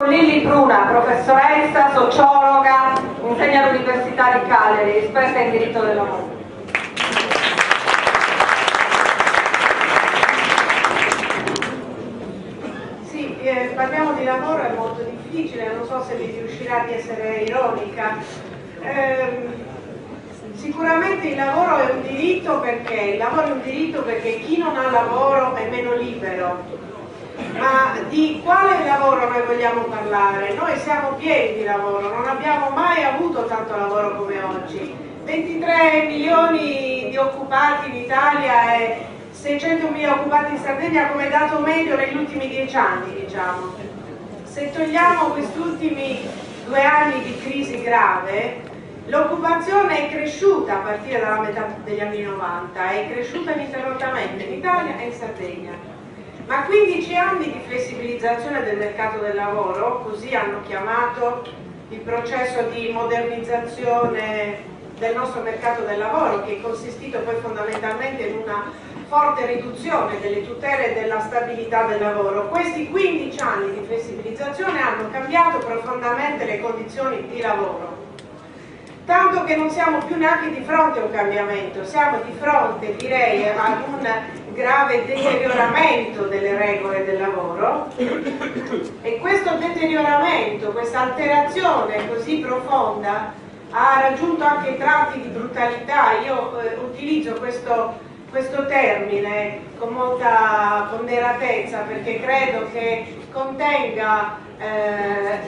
Lilli Pruna, professoressa, sociologa, insegna all'Università di Cagliari, esperta in diritto del lavoro. Sì, parliamo di lavoro, è molto difficile, non so se mi riuscirà di essere ironica. Sicuramente il lavoro è un diritto perché chi non ha lavoro è meno libero. Ma di quale lavoro noi vogliamo parlare? Noi siamo pieni di lavoro, non abbiamo mai avuto tanto lavoro come oggi. 23 milioni di occupati in Italia e 600.000 occupati in Sardegna come dato medio negli ultimi 10 anni, diciamo. Se togliamo questi ultimi 2 anni di crisi grave, l'occupazione è cresciuta a partire dalla metà degli anni 90, è cresciuta ininterrottamente in Italia e in Sardegna. Ma 15 anni di flessibilizzazione del mercato del lavoro, così hanno chiamato il processo di modernizzazione del nostro mercato del lavoro, che è consistito poi fondamentalmente in una forte riduzione delle tutele e della stabilità del lavoro. Questi 15 anni di flessibilizzazione hanno cambiato profondamente le condizioni di lavoro. Tanto che non siamo più neanche di fronte a un cambiamento, siamo di fronte, direi, ad un grave deterioramento delle regole del lavoro, e questo deterioramento, questa alterazione così profonda ha raggiunto anche tratti di brutalità. Io utilizzo questo termine con molta ponderatezza perché credo che contenga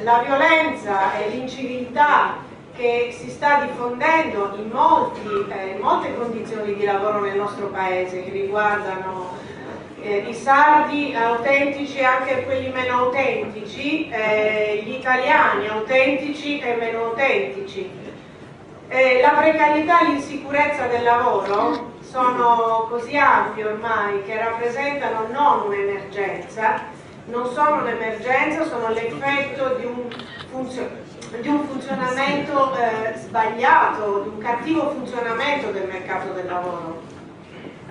la violenza e l'inciviltà che si sta diffondendo in molte condizioni di lavoro nel nostro paese, che riguardano i sardi autentici e anche quelli meno autentici, gli italiani autentici e meno autentici. La precarietà e l'insicurezza del lavoro sono così ampie ormai che rappresentano non un'emergenza, non sono un'emergenza, sono l'effetto di un funzionamento sbagliato, di un cattivo funzionamento del mercato del lavoro.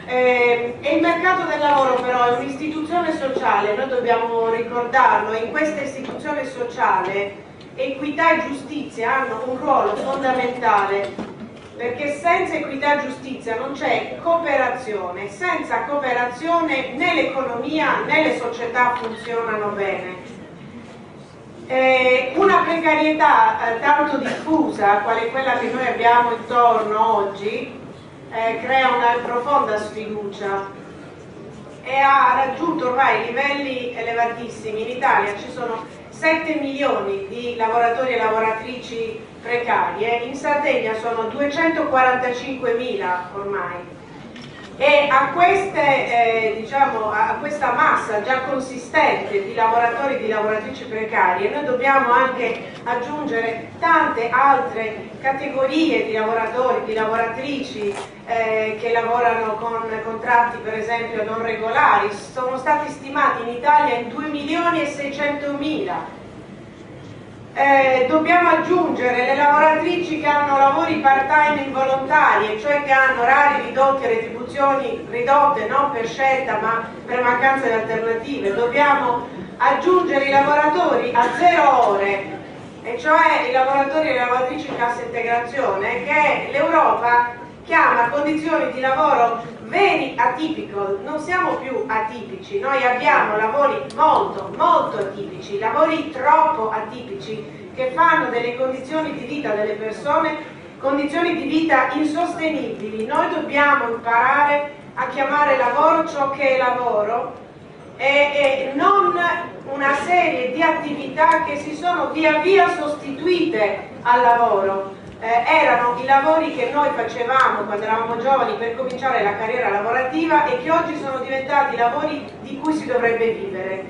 E il mercato del lavoro però è un'istituzione sociale, noi dobbiamo ricordarlo, e in questa istituzione sociale equità e giustizia hanno un ruolo fondamentale, perché senza equità e giustizia non c'è cooperazione, senza cooperazione né l'economia né le società funzionano bene. Una precarietà tanto diffusa quale quella che noi abbiamo intorno oggi crea una profonda sfiducia e ha raggiunto ormai livelli elevatissimi. In Italia ci sono 7 milioni di lavoratori e lavoratrici precarie, in Sardegna sono 245.000 ormai. E a questa massa già consistente di lavoratori e di lavoratrici precarie noi dobbiamo anche aggiungere tante altre categorie di lavoratori, di lavoratrici che lavorano con contratti per esempio non regolari. Sono stati stimati in Italia in 2.600.000. Dobbiamo aggiungere le lavoratrici che hanno lavori part-time involontari, cioè che hanno orari ridotti e retribuzioni ridotte non per scelta ma per mancanza di alternative. Dobbiamo aggiungere i lavoratori a 0 ore, e cioè i lavoratori e le lavoratrici in cassa integrazione, che l'Europa chiama condizioni di lavoro very atypical. Non siamo più atipici, noi abbiamo lavori molto atipici, lavori troppo atipici, che fanno delle condizioni di vita delle persone condizioni di vita insostenibili. Noi dobbiamo imparare a chiamare lavoro ciò che è lavoro e non una serie di attività che si sono via via sostituite al lavoro. Erano i lavori che noi facevamo quando eravamo giovani per cominciare la carriera lavorativa e che oggi sono diventati lavori di cui si dovrebbe vivere.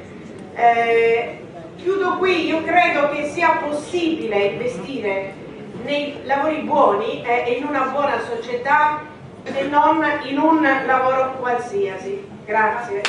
Chiudo qui. Io credo che sia possibile investire nei lavori buoni e in una buona società e non in un lavoro qualsiasi. Grazie.